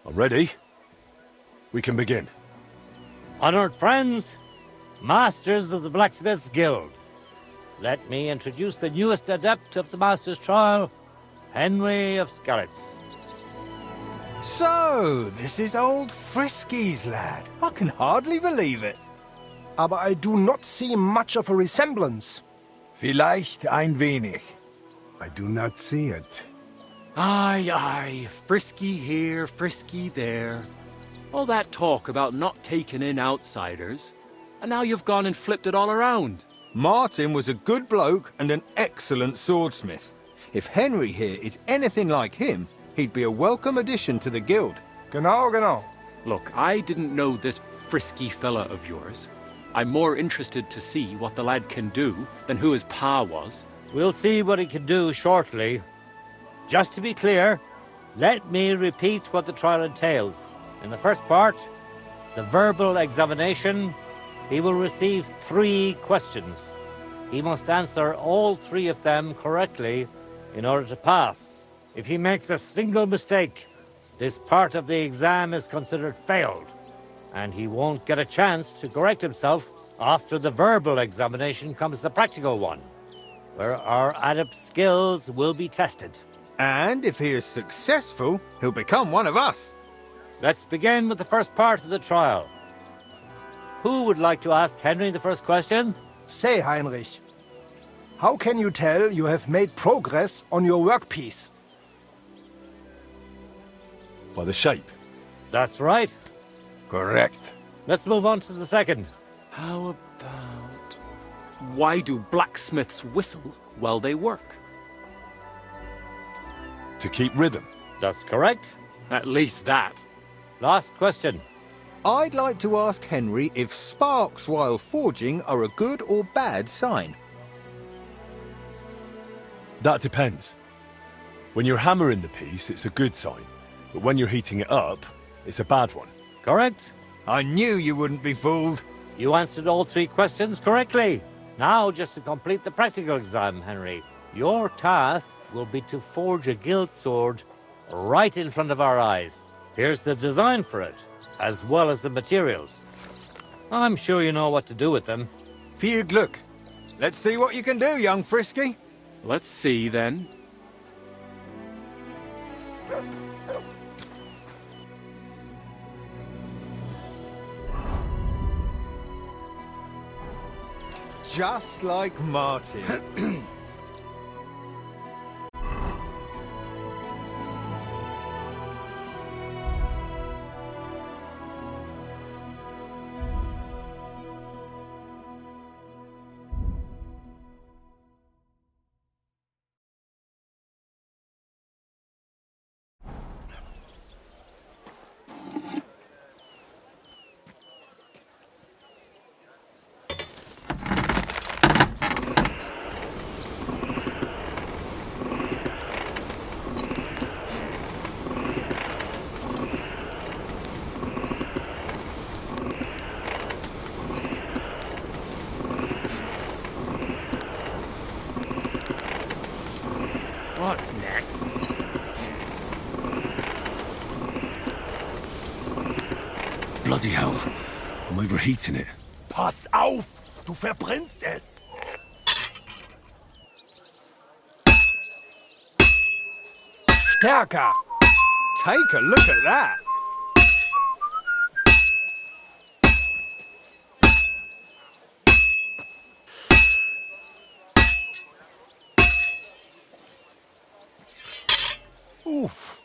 Ready? We can begin. Honored friends, masters of the Blacksmiths Guild, let me introduce the newest adept of the Master's Trial, Henry of Skalitz. So, this is old Frisky's lad. I can hardly believe it. Aber I do not see much of a resemblance. Vielleicht ein wenig. I do not see it. Aye, aye, Frisky here, Frisky there. All that talk about not taking in outsiders, and now you've gone and flipped it all around. Martin was a good bloke and an excellent swordsmith. If Henry here is anything like him, he'd be a welcome addition to the guild. Genau, genau. Look, I didn't know this Frisky fella of yours. I'm more interested to see what the lad can do than who his pa was. We'll see what he can do shortly. Just to be clear, let me repeat what the trial entails. In the first part, the verbal examination, he will receive 3 questions. He must answer all 3 of them correctly in order to pass. If he makes a single mistake, this part of the exam is considered failed, and he won't get a chance to correct himself. After the verbal examination comes the practical one, where our adept skills will be tested. And if he is successful, he'll become one of us. Let's begin with the first part of the trial. Who would like to ask Henry the first question? Say, Heinrich, how can you tell you have made progress on your workpiece? By the shape. That's right. Correct. Let's move on to the second. How about... Why do blacksmiths whistle while they work? To keep rhythm. That's correct. At least that. Last question. I'd like to ask Henry if sparks while forging are a good or bad sign. That depends. When you're hammering the piece, it's a good sign. But when you're heating it up, it's a bad one. Correct. I knew you wouldn't be fooled. You answered all 3 questions correctly. Now, just to complete the practical exam, Henry, your task will be to forge a guild sword right in front of our eyes. Here's the design for it, as well as the materials. I'm sure you know what to do with them. Viel Glück. Let's see what you can do, young Frisky. Let's see, then. Just like Martin. What's next? Bloody hell. I'm overheating it. Pass auf! Du verbrennst es! Stärker! Take a look at that. Oof!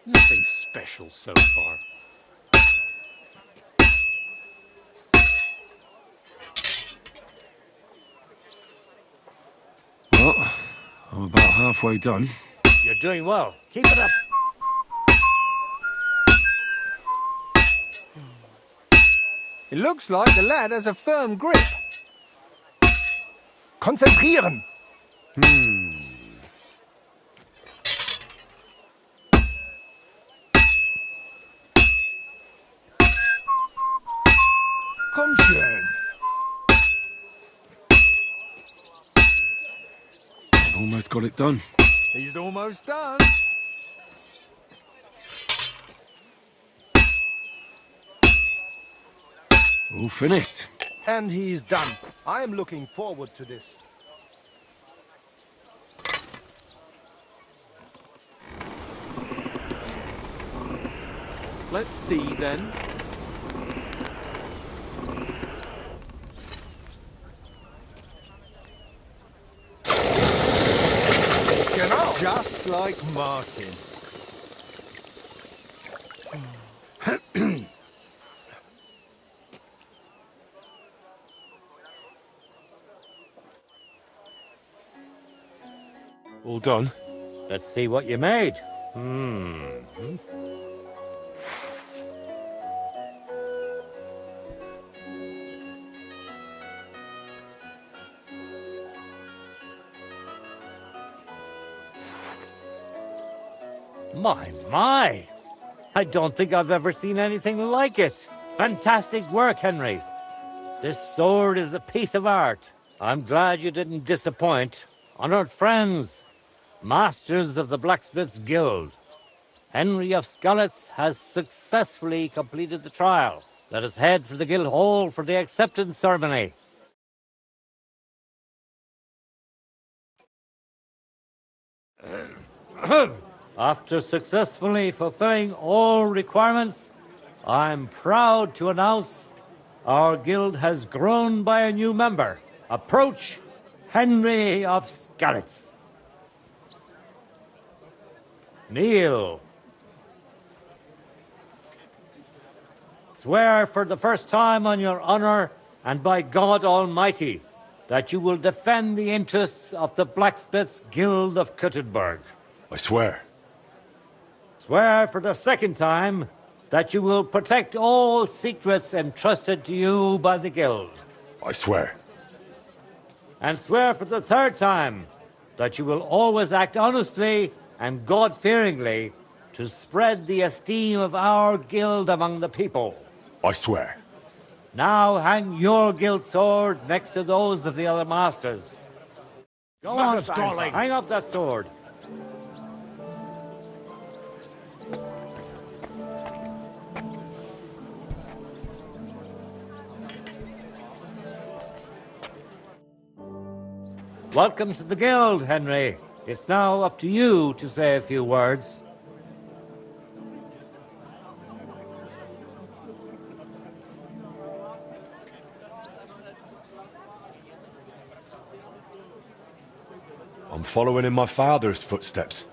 Nothing special so far. Well, I'm about halfway done. You're doing well. Keep it up. It looks like the lad has a firm grip. Konzentrieren! Komm schön! almost got it done. He's almost done. All finished. And he's done. I am looking forward to this. Let's see then. Just like Martin. All done. Let's see what you made. My. I don't think I've ever seen anything like it. Fantastic work, Henry. This sword is a piece of art. I'm glad you didn't disappoint. Honored friends, masters of the Blacksmith's Guild, Henry of Skalitz has successfully completed the trial. Let us head for the guild hall for the acceptance ceremony. After successfully fulfilling all requirements, I'm proud to announce our guild has grown by a new member. Approach Henry of Skalitz. Kneel. Swear for the first time on your honor and by God Almighty that you will defend the interests of the Blacksmiths Guild of Kuttenberg. I swear. Swear for the second time that you will protect all secrets entrusted to you by the Guild. I swear. And swear for the third time that you will always act honestly and God-fearingly to spread the esteem of our guild among the people. I swear. Now hang your guild sword next to those of the other masters. Go on, stalling. hang up that sword. Welcome to the guild, Henry. It's now up to you to say a few words. I'm following in my father's footsteps.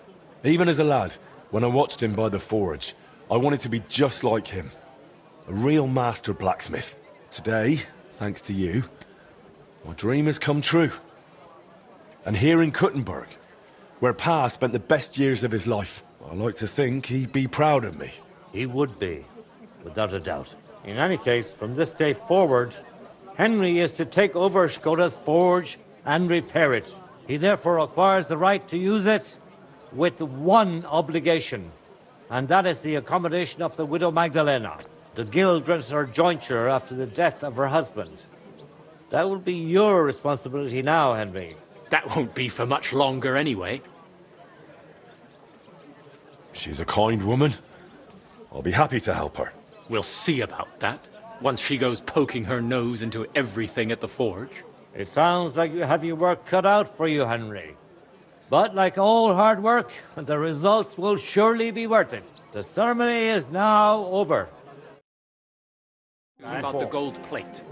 Even as a lad, when I watched him by the forge, I wanted to be just like him. A real master blacksmith. Today, thanks to you, my dream has come true. And here in Kuttenberg, where Pa spent the best years of his life, I like to think he'd be proud of me. He would be, without a doubt. In any case, from this day forward, Henry is to take over Skoda's forge and repair it. He therefore acquires the right to use it with one obligation, and that is the accommodation of the widow Magdalena. The guild grants her jointure after the death of her husband. That will be your responsibility now, Henry. That won't be for much longer anyway. She's a kind woman. I'll be happy to help her. We'll see about that, once she goes poking her nose into everything at the forge. It sounds like you have your work cut out for you, Henry. But like all hard work, the results will surely be worth it. The ceremony is now over. About the gold plate.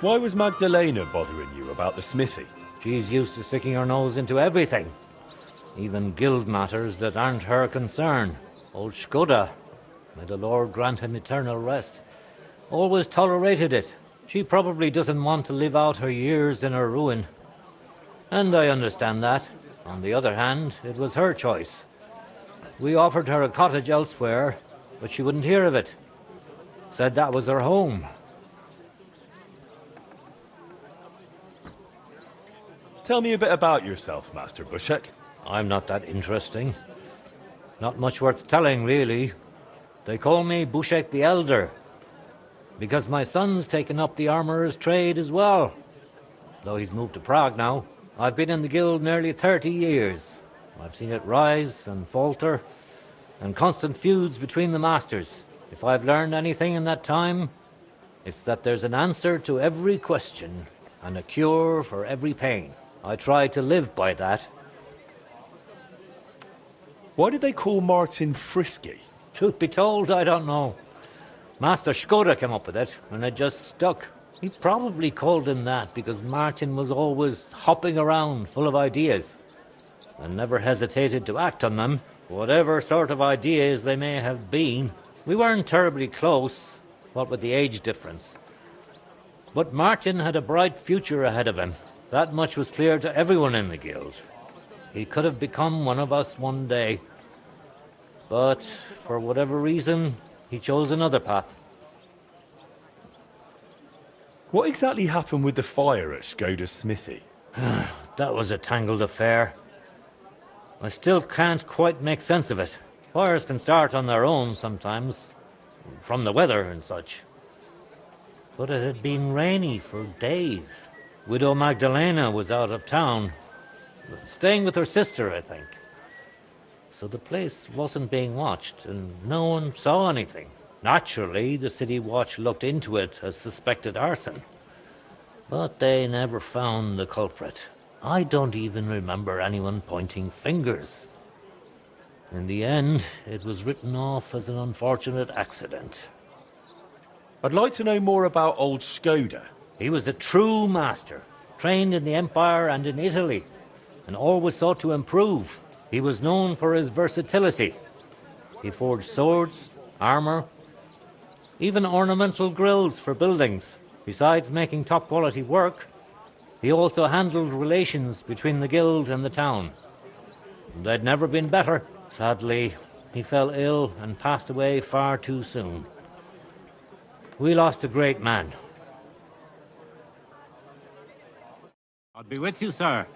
Why was Magdalena bothering you about the smithy? She's used to sticking her nose into everything, even guild matters that aren't her concern. Old Skoda, may the Lord grant him eternal rest, always tolerated it. She probably doesn't want to live out her years in her ruin. And I understand that. On the other hand, it was her choice. We offered her a cottage elsewhere, but she wouldn't hear of it. Said that was her home. Tell me a bit about yourself, Master Bushek. I'm not that interesting. Not much worth telling, really. They call me Bushek the Elder, because my son's taken up the armourer's trade as well. Though he's moved to Prague now. I've been in the guild nearly 30 years. I've seen it rise and falter, and constant feuds between the masters. If I've learned anything in that time, it's that there's an answer to every question and a cure for every pain. I try to live by that. Why did they call Martin Frisky? Truth be told, I don't know. Master Skoda came up with it, and it just stuck. He probably called him that because Martin was always hopping around full of ideas and never hesitated to act on them, whatever sort of ideas they may have been. We weren't terribly close, what with the age difference. But Martin had a bright future ahead of him. That much was clear to everyone in the guild. He could have become one of us one day. But for whatever reason, he chose another path. What exactly happened with the fire at Skoda's smithy? That was a tangled affair. I still can't quite make sense of it. Fires can start on their own sometimes, from the weather and such. But it had been rainy for days. Widow Magdalena was out of town, staying with her sister, I think. So the place wasn't being watched, and no one saw anything. Naturally, the city watch looked into it as suspected arson. But they never found the culprit. I don't even remember anyone pointing fingers. In the end, it was written off as an unfortunate accident. I'd like to know more about old Skoda. He was a true master, trained in the Empire and in Italy, and always sought to improve. He was known for his versatility. He forged swords, armor, even ornamental grills for buildings. Besides making top-quality work, he also handled relations between the guild and the town. They'd never been better. Sadly, he fell ill and passed away far too soon. We lost a great man. I'll be with you, sir.